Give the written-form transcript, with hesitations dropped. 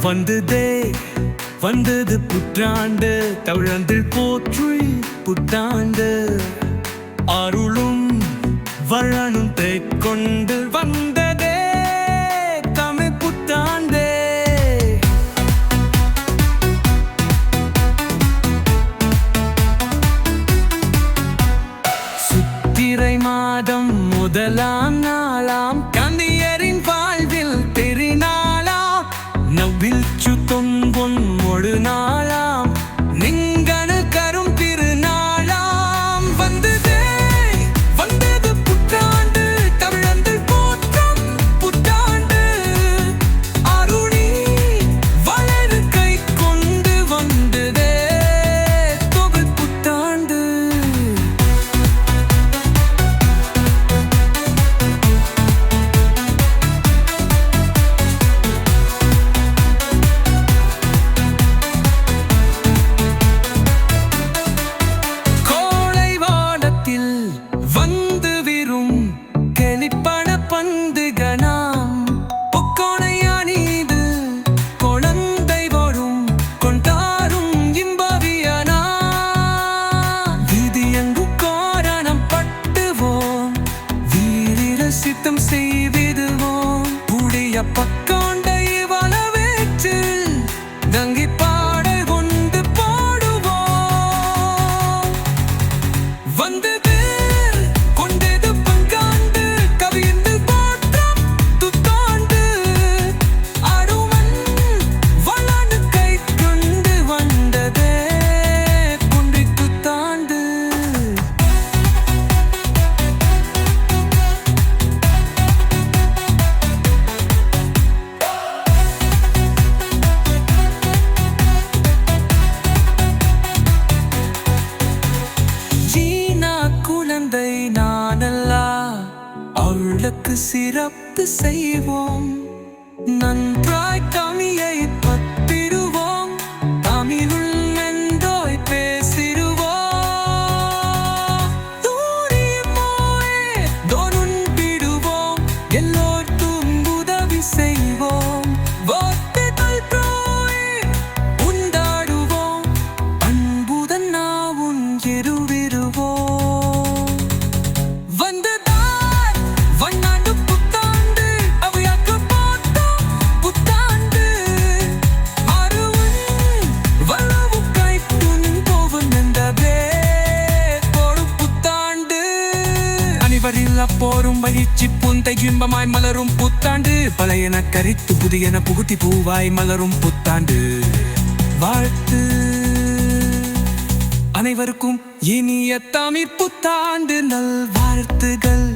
வந்ததே வந்தது புத்தாண்டு, தமிழந்தில் போற்றி புத்தாண்டு. அருளும் வளனும் தேக்கொண்டு வந்ததே தமிழ் புத்தாண்டே. சித்திரை மாதம் முதலாம் நாளாம் கன்னியரின் வாழ்வில் திருநாளா. நவ்வில்ச்சு தொன்பொன் மொழு நாளாம் நிங்கன கரும் திருநாளாம். வந்ததே வந்தது புத்தாண்டு, தமிழந்தில் போற்றும் புத்தாண்டு. அருணி வளரு கை கொண்டு வந்ததே தொகை புத்தாண்டு. சித்தம் செய்திடுவோம் புடிய பக்காண்டை வளவேற்று தங்கி பாடை கொண்டு பாடுவோம். வந்தது கொண்டது பங்காண்டு, கவியந்து போற்றும் புத்தாண்டு. அருவன் வளனு கை கொண்டு வந்ததே குன்றி புத்தாண்டு. நானல்லா அவளுக்கு சிறப்பு செய்வோம், நன்றாய் தமிழை பத்திடுவோம், தமிழுள் நன்றாய் பேசிடுவோம். தூரி மோயே தோனுன் பிடுவோம், எல்லோருக்கும் உதவி செய்வோம். வார்த்தைகள் போய் உண்டாடுவோம், அன்புடன் நாவும் எருவிடுவோம். போரும் மகிழ்ச்சி புந்தை இன்பமாய் மலரும் புத்தாண்டு. பழையன கரித்து புதியன புகுத்தி பூவாய் மலரும் புத்தாண்டு. வாழ்த்து அனைவருக்கும் இனிய தமிழ் புத்தாண்டு நல் வாழ்த்துகள்.